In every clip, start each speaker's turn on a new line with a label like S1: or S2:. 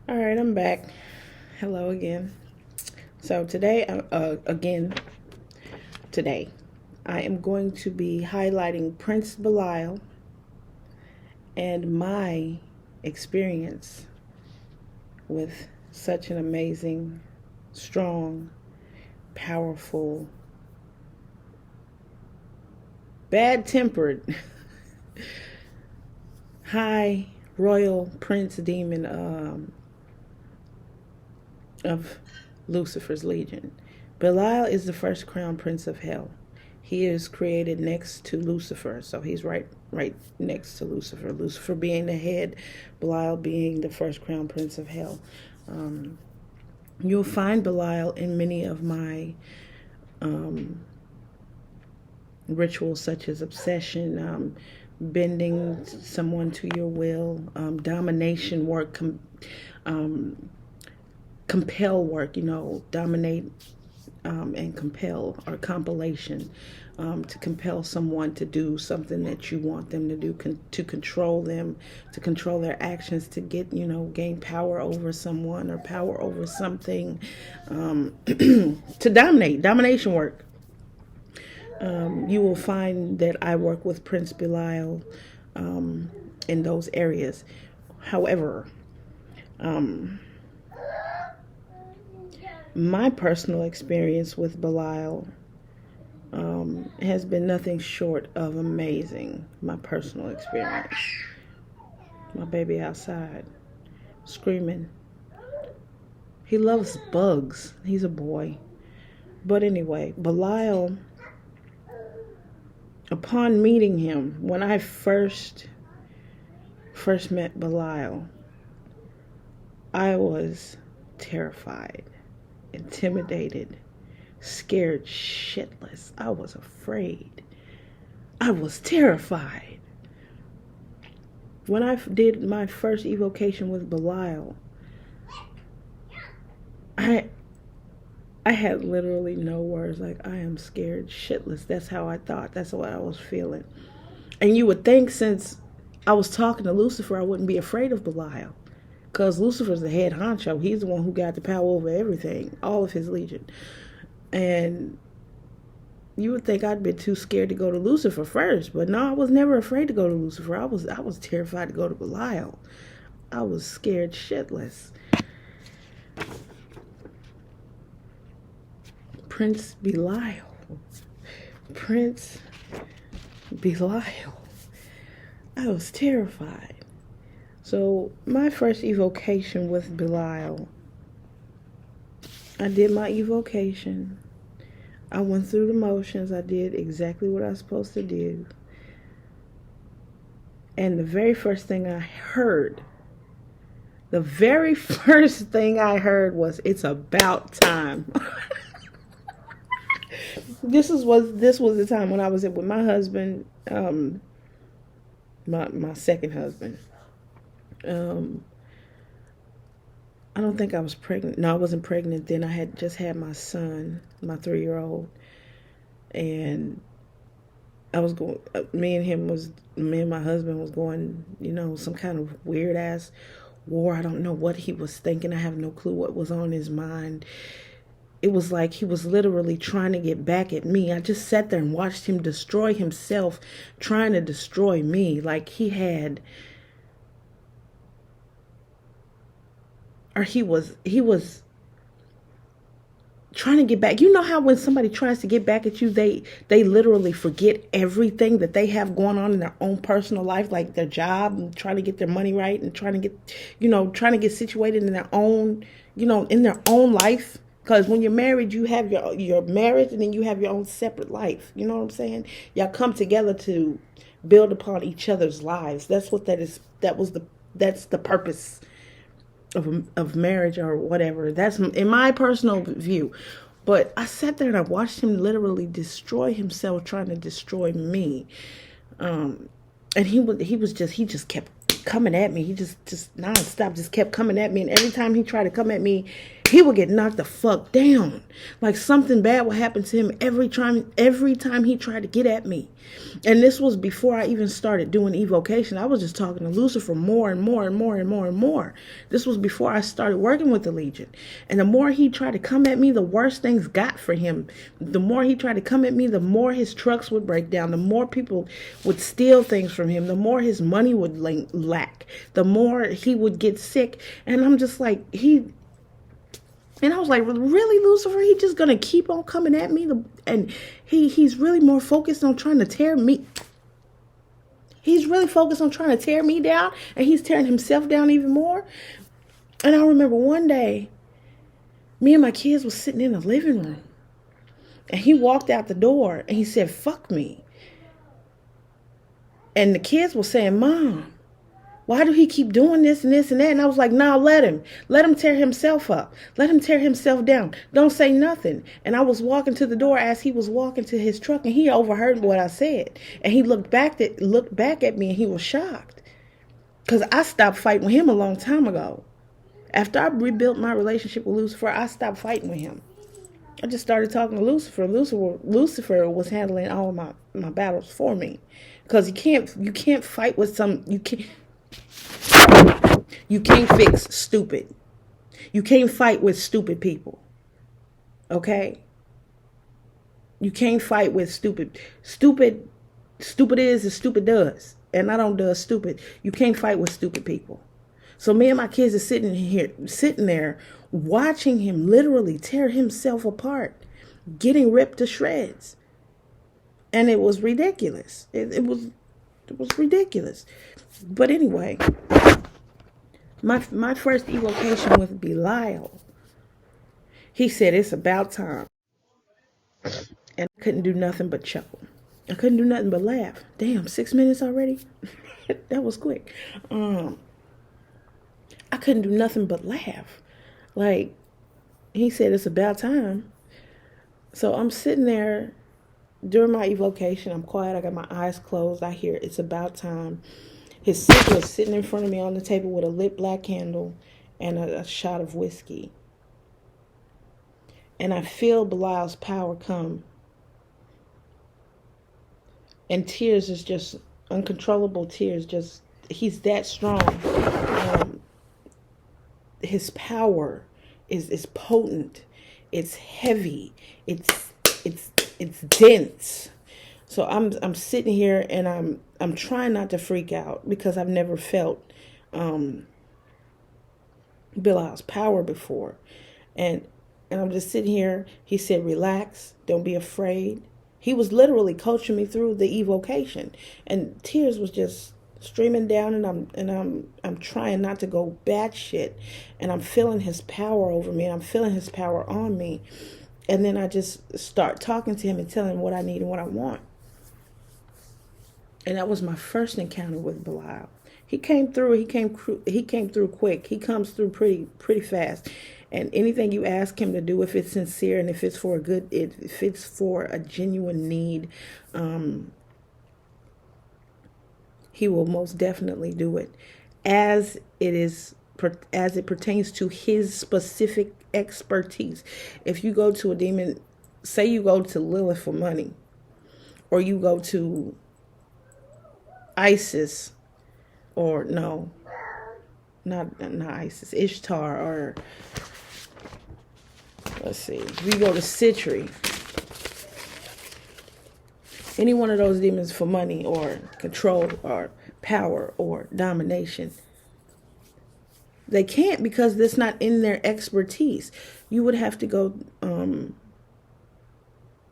S1: All right, I'm back. Hello again. So today, today, I am going to be highlighting Prince Belial and my experience with such an amazing, strong, powerful, bad-tempered, high royal prince demon of Lucifer's legion. Belial is the first crown prince of hell. He is created next to Lucifer, so he's right next to Lucifer. Lucifer being the head, Belial being the first crown prince of hell. You'll find Belial in many of my rituals, such as obsession, bending someone to your will, domination work, compel work, dominate and compel, or compilation, to compel someone to do something that you want them to do, to control them, to control their actions, to get, gain power over someone or power over something, to domination work. You will find that I work with Prince Belial in those areas. However, my personal experience with Belial has been nothing short of amazing. My personal experience. My baby outside, screaming. He loves bugs. He's a boy. But anyway, Belial, upon meeting him, when I first met Belial, I was terrified, intimidated, scared shitless. I was afraid. I was terrified. When I did my first evocation with Belial, I had literally no words. Like, I am scared shitless. That's how I thought. That's what I was feeling. And you would think, since I was talking to Lucifer, I wouldn't be afraid of Belial, because Lucifer's the head honcho. He's the one who got the power over everything, all of his legion. And you would think I'd be too scared to go to Lucifer first. But no, I was never afraid to go to Lucifer. I was terrified to go to Belial. I was scared shitless. Prince Belial. Prince Belial. I was terrified. So my first evocation with Belial, I did my evocation. I went through the motions. I did exactly what I was supposed to do. And the very first thing I heard was, "It's about time." This was the time when I was with my husband, my second husband. I don't think I was pregnant. No, I wasn't pregnant then. I had just had my son, my 3-year-old, and I was going. Me and my husband was going, some kind of weird ass war. I don't know what he was thinking. I have no clue what was on his mind. It was like he was literally trying to get back at me. I just sat there and watched him destroy himself, trying to destroy me. Like he was trying to get back. You know how when somebody tries to get back at you, they literally forget everything that they have going on in their own personal life, like their job, and trying to get their money right, and trying to get situated in their own, in their own life. Because when you're married, you have your marriage, and then you have your own separate life. You know what I'm saying? Y'all come together to build upon each other's lives. That's what that is. That's the purpose of marriage, or whatever. That's in my personal view. But I sat there and I watched him literally destroy himself, trying to destroy me. And he just kept coming at me. He just nonstop just kept coming at me. And every time he tried to come at me, he would get knocked the fuck down. Like something bad would happen to him every time he tried to get at me. And this was before I even started doing evocation. I was just talking to Lucifer more and more and more and more and more. This was before I started working with the Legion. And the more he tried to come at me, the worse things got for him. The more he tried to come at me, the more his trucks would break down. The more people would steal things from him. The more his money would lack. The more he would get sick. And I'm just like, and I was like, really, Lucifer? He just gonna keep on coming at me? And he's really more focused on trying to tear me. He's really focused on trying to tear me down, and he's tearing himself down even more. And I remember one day, me and my kids was sitting in the living room, and he walked out the door, and he said, fuck me. And the kids were saying, Mom, why do he keep doing this and this and that? And I was like, nah, let him tear himself up. Let him tear himself down. Don't say nothing. And I was walking to the door as he was walking to his truck, and he overheard what I said. And he looked back at me, and he was shocked. Because I stopped fighting with him a long time ago. After I rebuilt my relationship with Lucifer, I stopped fighting with him. I just started talking to Lucifer. Lucifer was handling all of my battles for me. Because you can't fight with you can't fix stupid. You can't fight with stupid people. Okay? You can't fight with stupid. Stupid is as stupid does. And I don't do stupid. You can't fight with stupid people. So me and my kids are sitting there, watching him literally tear himself apart, getting ripped to shreds. And it was ridiculous. It was ridiculous. But anyway, my first evocation with Belial, he said it's about time. And I couldn't do nothing but chuckle. I couldn't do nothing but laugh. Damn, 6 minutes already? That was quick. I couldn't do nothing but laugh. Like, he said it's about time. So I'm sitting there during my evocation. I'm quiet. I got my eyes closed. I hear it's about time. His sister was sitting in front of me on the table with a lit black candle and a shot of whiskey. And I feel Belial's power come. And tears is just uncontrollable tears. Just, he's that strong. His power is potent. It's heavy. It's dense. So I'm sitting here and I'm trying not to freak out because I've never felt Belial's power before. And I'm just sitting here. He said, relax, don't be afraid. He was literally coaching me through the evocation, and tears was just streaming down, and I'm trying not to go batshit, and I'm feeling his power over me, and I'm feeling his power on me. And then I just start talking to him and telling him what I need and what I want. And that was my first encounter with Belial. He came through. He came through quick. He comes through pretty fast. And anything you ask him to do, if it's sincere and if it's for if it's for a genuine need, he will most definitely do it, as it pertains to his specific expertise. If you go to a demon, say you go to Lilith for money, or you go to Isis, or no, not Isis, Ishtar, or let's see, if you go to Citri, any one of those demons for money or control or power or domination, they can't, because that's not in their expertise. You would have to go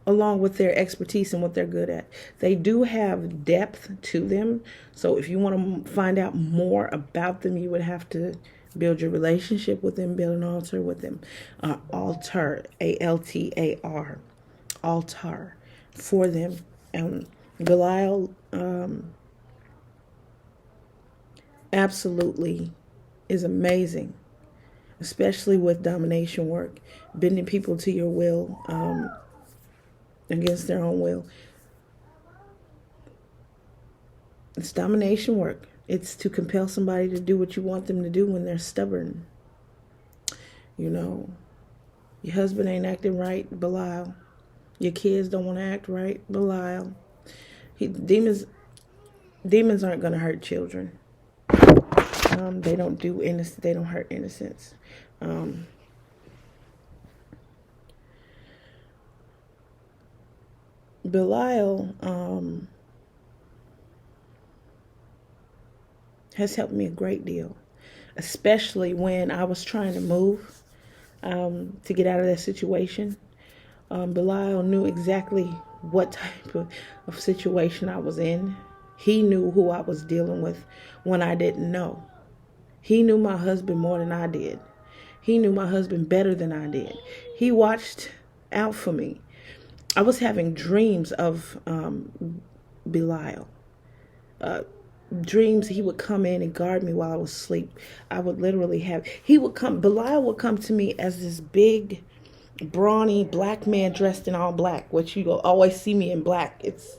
S1: along with their expertise and what they're good at. They do have depth to them. So if you want to find out more about them, you would have to build your relationship with them, build an altar with them. Altar, Altar, altar for them. Belial absolutely is amazing, especially with domination work, bending people to your will, against their own will. It's domination work. It's to compel somebody to do what you want them to do when they're stubborn. You know, Your husband ain't acting right, Belial. Your kids don't want to act right, Belial. Demons aren't going to hurt children. They don't do innocent. They don't hurt innocents. Belial has helped me a great deal, especially when I was trying to move to get out of that situation. Belial knew exactly what type of situation I was in. He knew who I was dealing with when I didn't know. He knew my husband more than I did. He knew my husband better than I did. He watched out for me. I was having dreams of Belial. Dreams he would come in and guard me while I was asleep. I would literally Belial would come to me as this big, brawny black man dressed in all black, which you will always see me in black. It's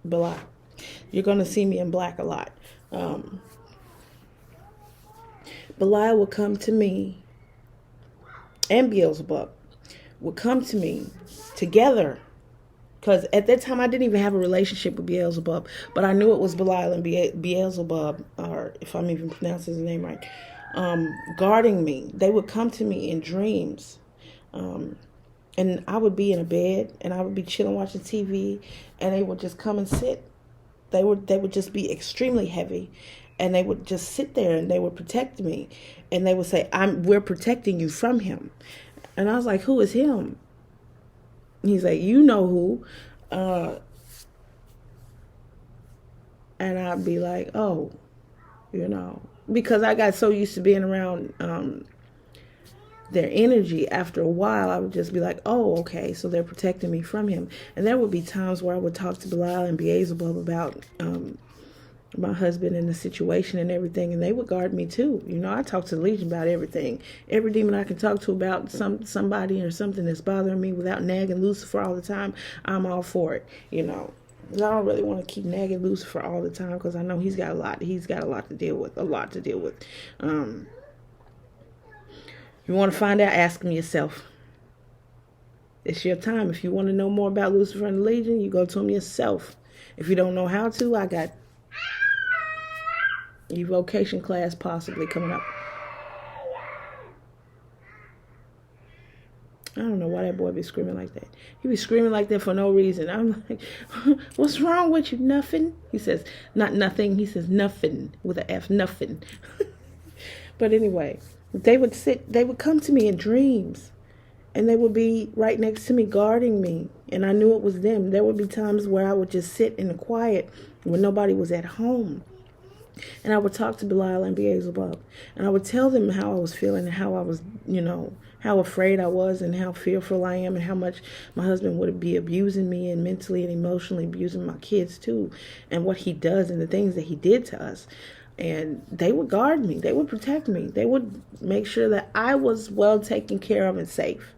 S1: Belial. You're going to see me in black a lot. Belial would come to me, and Beelzebub would come to me together, because at that time I didn't even have a relationship with Beelzebub, but I knew it was Belial and Beelzebub, or if I'm even pronouncing his name right, guarding me. They would come to me in dreams, and I would be in a bed and I would be chilling watching TV, and they would just come and sit. They would just be extremely heavy, and they would just sit there and they would protect me, and they would say, we're protecting you from him. And I was like, who is him? He's like, you know who. And I'd be like, oh, because I got so used to being around their energy. After a while, I would just be like, oh, okay, so they're protecting me from him. And there would be times where I would talk to Belial and Beelzebub about my husband and the situation and everything, and they would guard me too. I talk to the Legion about everything. Every demon I can talk to about somebody or something that's bothering me without nagging Lucifer all the time, I'm all for it. I don't really want to keep nagging Lucifer all the time, because I know he's got a lot to deal with. You want to find out, ask him yourself. It's your time. If you want to know more about Lucifer and the Legion, you go to him yourself. If you don't know how to, I got evocation class possibly coming up. I don't know why that boy be screaming like that. He be screaming like that for no reason. I'm like, what's wrong with you? Nothing. He says, not nothing. He says nothing with an F, nothing. But anyway, they would come to me in dreams, and they would be right next to me guarding me, and I knew it was them. There would be times where I would just sit in the quiet when nobody was at home, and I would talk to Belial and Beelzebub, and I would tell them how I was feeling and how I was, how afraid I was and how fearful I am, and how much my husband would be abusing me and mentally and emotionally abusing my kids too, and what he does and the things that he did to us. And they would guard me. They would protect me. They would make sure that I was well taken care of and safe.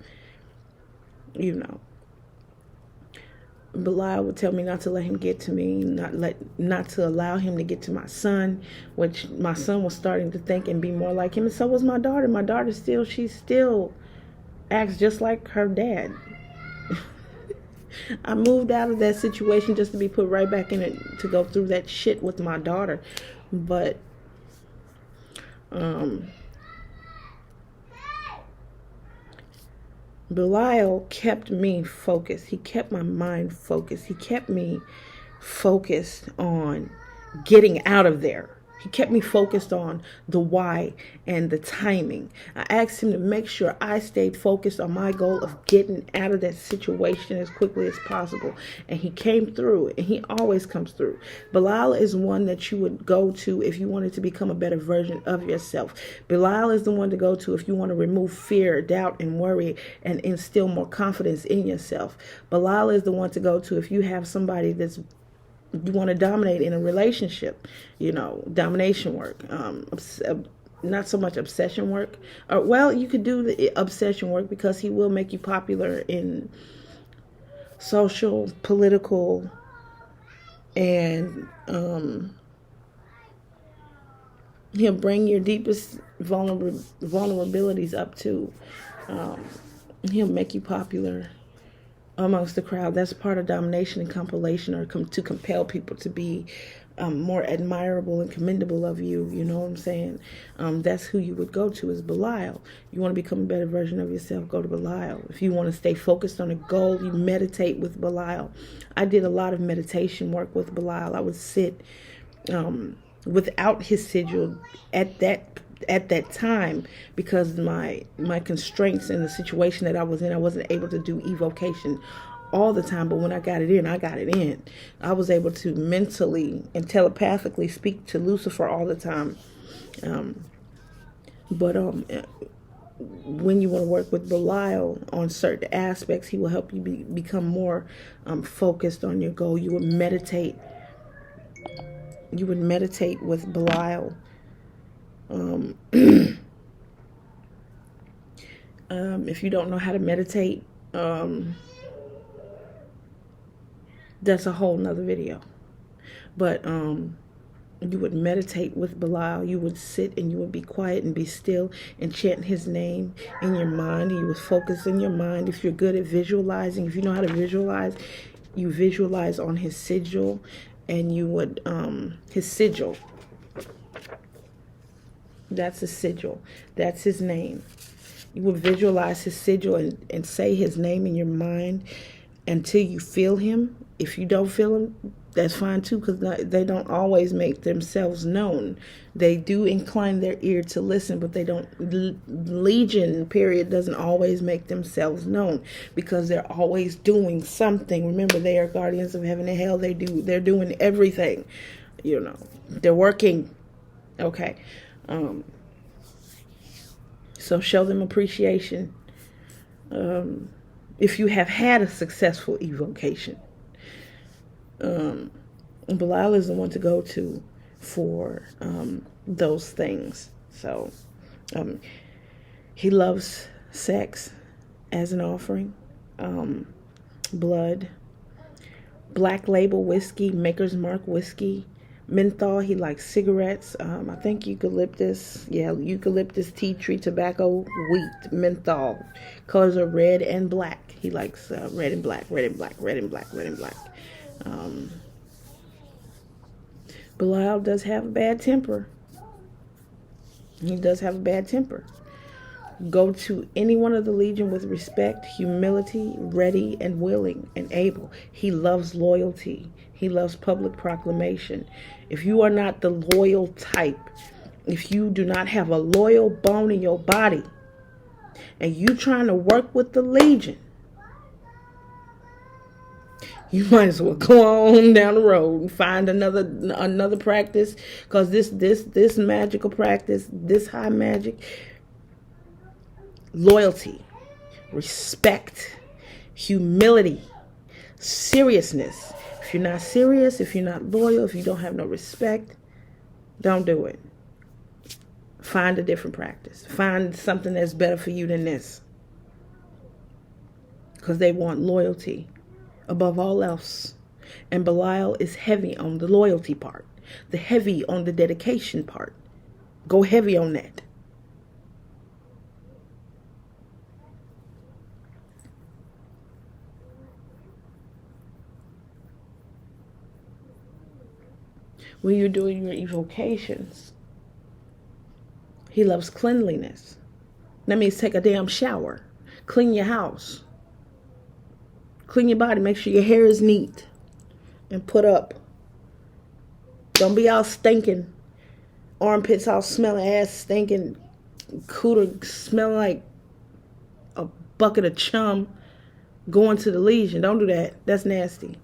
S1: Belial would tell me not to let him get to me, not to allow him to get to my son, which my son was starting to think and be more like him, and so was my daughter. My daughter she still acts just like her dad. I moved out of that situation just to be put right back in it, to go through that shit with my daughter. But Belial kept me focused. He kept my mind focused. He kept me focused on getting out of there. He kept me focused on the why and the timing. I asked him to make sure I stayed focused on my goal of getting out of that situation as quickly as possible. And he came through, and he always comes through. Belial is one that you would go to if you wanted to become a better version of yourself. Belial is the one to go to if you want to remove fear, doubt, and worry and instill more confidence in yourself. Belial is the one to go to if you have somebody you want to dominate in a relationship, domination work, not so much obsession work. You could do the obsession work, because he will make you popular in social, political, and he'll bring your deepest vulnerabilities up too. Um, he'll make you popular amongst the crowd. That's part of domination and compilation, or to compel people to be more admirable and commendable of you. You know what I'm saying? That's who you would go to, is Belial. You want to become a better version of yourself, go to Belial. If you want to stay focused on a goal, you meditate with Belial. I did a lot of meditation work with Belial. I would sit without his sigil at that time, because my constraints and the situation that I was in, I wasn't able to do evocation all the time. But when I got it in, I was able to mentally and telepathically speak to Lucifer all the time. But when you want to work with Belial on certain aspects, he will help you become more focused on your goal. You would meditate with Belial. If you don't know how to meditate, that's a whole nother video. But you would meditate with Belial. You would sit and you would be quiet and be still and chant his name in your mind. You would focus in your mind. If you're good at visualizing, if you know how to visualize, you visualize on his sigil, and you would his sigil. That's his sigil. That's his name. You would visualize his sigil and say his name in your mind until you feel him. If you don't feel him, that's fine too, because they don't always make themselves known. They do incline their ear to listen, but they don't. Legion, period, doesn't always make themselves known, because they're always doing something. Remember, they are guardians of heaven and hell. They're doing everything. You know, they're working. Okay. So show them appreciation. If you have had a successful evocation, Belial is the one to go to for those things. So he loves sex as an offering, blood, Black Label whiskey, Maker's Mark whiskey, menthol. He likes cigarettes. I think eucalyptus. Yeah, eucalyptus, tea tree, tobacco, wheat, menthol. Colors are red and black. He likes red and black, red and black, red and black, red and black. Belial does have a bad temper. He does have a bad temper. Go to any one of the Legion with respect, humility, ready and willing and able. He loves loyalty. He loves public proclamation. If you are not the loyal type, if you do not have a loyal bone in your body, and you trying to work with the Legion, you might as well go on down the road and find another practice, because this magical practice, this high magic, loyalty, respect, humility, seriousness. If you're not serious, if you're not loyal, if you don't have no respect, don't do it. Find a different practice. Find something that's better for you than this, because they want loyalty above all else. And Belial is heavy on the loyalty part, the heavy on the dedication part. Go heavy on that. When you're doing your evocations, he loves cleanliness. That means take a damn shower. Clean your house. Clean your body. Make sure your hair is neat and put up. Don't be all stinking. Armpits all smelling, ass stinking, cooter smelling like a bucket of chum going to the Legion. Don't do that. That's nasty.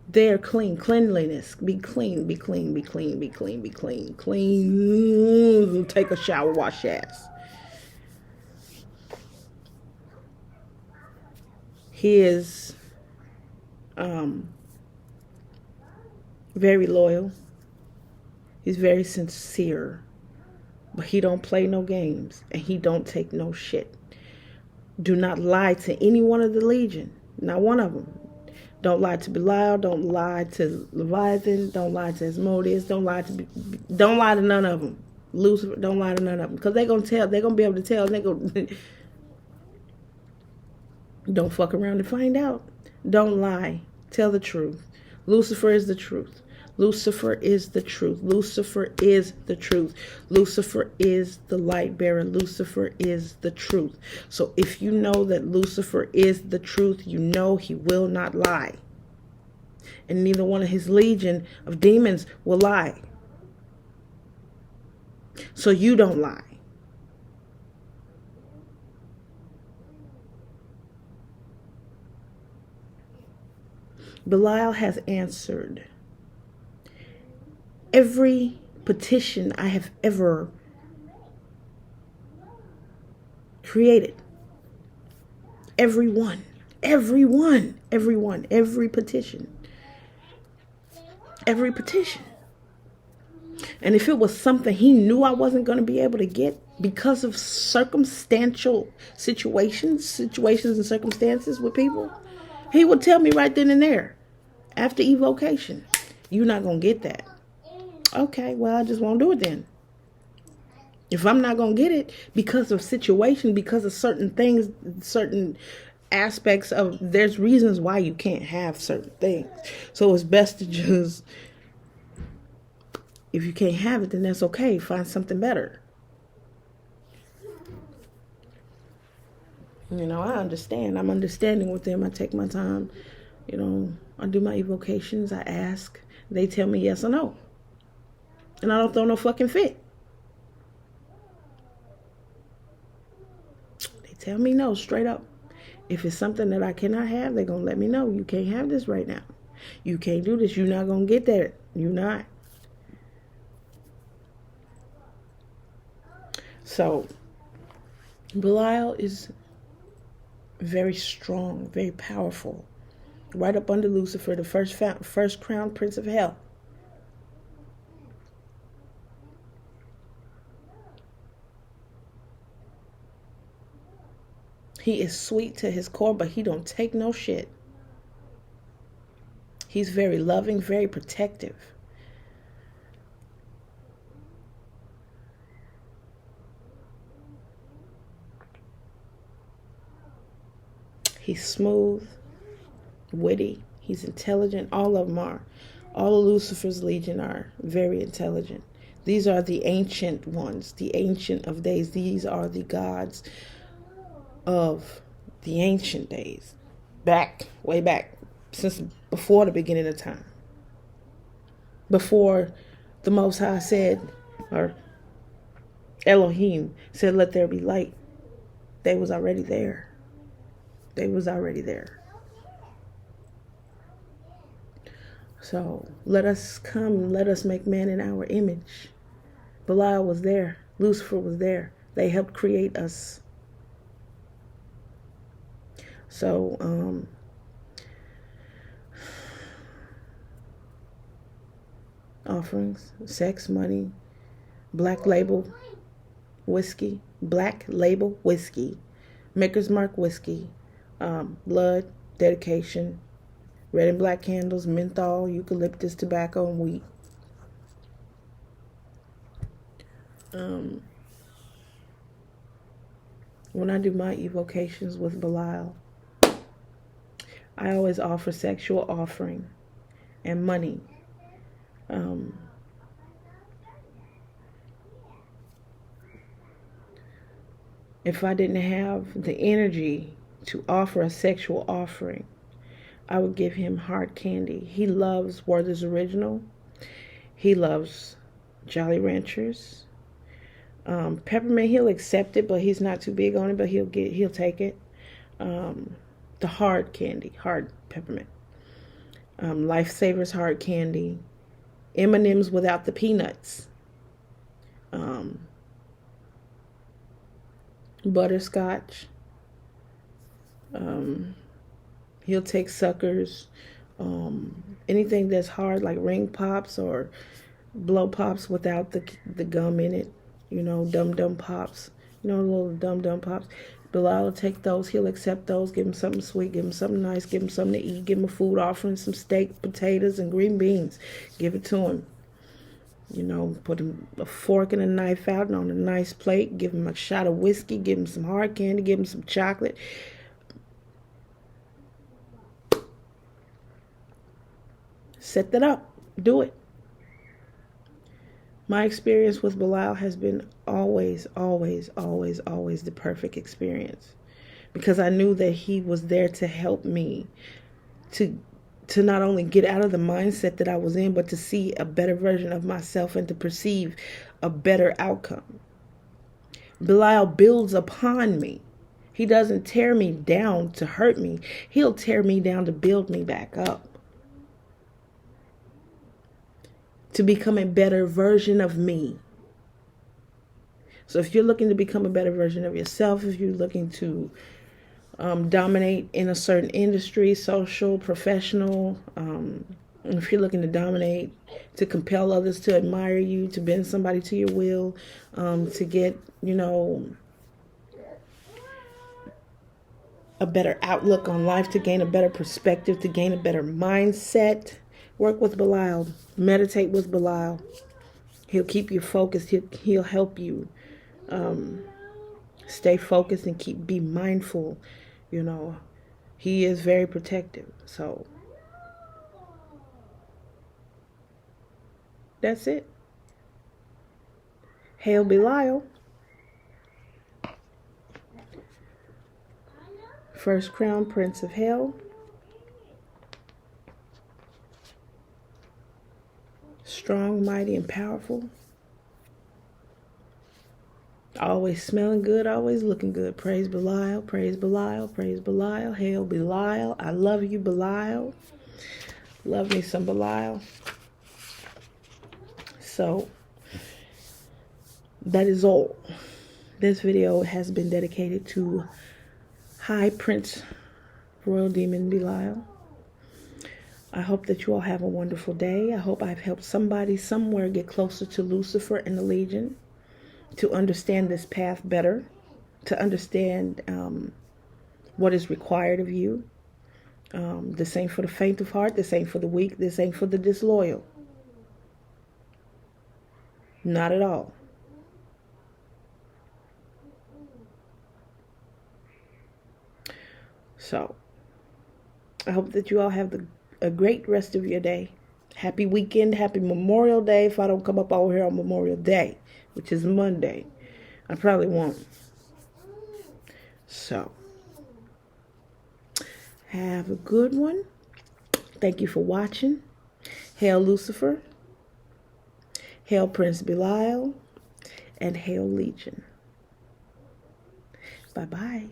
S1: They're clean. Cleanliness. Be clean. Be clean. Be clean. Be clean. Be clean. Clean. Take a shower. Wash your ass. He is very loyal. He's very sincere. But he don't play no games. And he don't take no shit. Do not lie to any one of the Legion. Not one of them. Don't lie to Belial. Don't lie to Leviathan. Don't lie to Asmodeus. Don't lie to none of them. Lucifer, don't lie to none of them. Because they're going to tell. They're going to be able to tell. They're going to... Don't fuck around and find out. Don't lie. Tell the truth. Lucifer is the truth. Lucifer is the truth. Lucifer is the truth. Lucifer is the light bearer. Lucifer is the truth. So if you know that Lucifer is the truth, you know he will not lie. And neither one of his legion of demons will lie. So you don't lie. Belial has answered every petition I have ever created. Every petition. Every petition. And if it was something he knew I wasn't going to be able to get because of circumstantial situations and circumstances with people, he would tell me right then and there, after evocation, you're not going to get that. Okay, well, I just won't do it then. If I'm not going to get it because of situation, because of certain things, certain aspects of, there's reasons why you can't have certain things. So it's best to just, if you can't have it, then that's okay. Find something better. You know, I understand. I'm understanding with them. I take my time. You know, I do my evocations. I ask. They tell me yes or no. And I don't throw no fucking fit. They tell me no, straight up. If it's something that I cannot have, they're going to let me know. You can't have this right now. You can't do this. You're not going to get that. You're not. So, Belial is very strong, very powerful. Right up under Lucifer, the first crown prince of hell. He is sweet to his core, but he don't take no shit. He's very loving, very protective. He's smooth, witty. He's intelligent. All of them are. All of Lucifer's legion are very intelligent. These are the ancient ones, the ancient of days. These are the gods of the ancient days. Way back, since before the beginning of time. Before the Most High said, or Elohim said, let there be light. They was already there. They was already there. So let us come, let us make man in our image. Belial was there. Lucifer was there. They helped create us. So, offerings, sex, money, black label whiskey, Maker's Mark whiskey, blood, dedication, red and black candles, menthol, eucalyptus, tobacco, and wheat. When I do my evocations with Belial, I always offer sexual offering and money. If I didn't have the energy to offer a sexual offering, I would give him hard candy. He loves Werther's Original. He loves Jolly Ranchers. Peppermint, he'll accept it, but he's not too big on it, but he'll take it. The hard candy, hard peppermint. Lifesavers hard candy. M&M's without the peanuts. Butterscotch. He'll take suckers. Anything that's hard, like ring pops or blow pops without the gum in it. You know, dum-dum pops. You know, little dum-dum pops. Belial will take those. He'll accept those. Give him something sweet. Give him something nice. Give him something to eat. Give him a food offering, some steak, potatoes, and green beans. Give it to him. You know, put a fork and a knife out and on a nice plate. Give him a shot of whiskey. Give him some hard candy. Give him some chocolate. Set that up. Do it. My experience with Belial has been always, always, always, always the perfect experience. Because I knew that he was there to help me to not only get out of the mindset that I was in, but to see a better version of myself and to perceive a better outcome. Belial builds upon me. He doesn't tear me down to hurt me. He'll tear me down to build me back up. To become a better version of me. So if you're looking to become a better version of yourself, if you're looking to dominate in a certain industry, social, professional, if you're looking to dominate, to compel others to admire you, to bend somebody to your will, to get, you know, a better outlook on life, to gain a better perspective, to gain a better mindset, work with Belial. Meditate with Belial. He'll keep you focused. He'll help you stay focused and be mindful. You know, he is very protective. So that's it. Hail Belial. First crown prince of hell. Strong, mighty, and powerful. Always smelling good, always looking good. Praise Belial, praise Belial, praise Belial. Hail Belial. I love you, Belial. Love me some Belial. So, that is all. This video has been dedicated to High Prince Royal Demon Belial. I hope that you all have a wonderful day. I hope I've helped somebody somewhere get closer to Lucifer and the Legion, to understand this path better, to understand what is required of you. This ain't for the faint of heart. This ain't for the weak. This ain't for the disloyal. Not at all. So, I hope that you all have a great rest of your day. Happy weekend. Happy Memorial Day. If I don't come up over here on Memorial Day, which is Monday, I probably won't. So, have a good one. Thank you for watching. Hail Lucifer. Hail Prince Belial. And hail Legion. Bye-bye.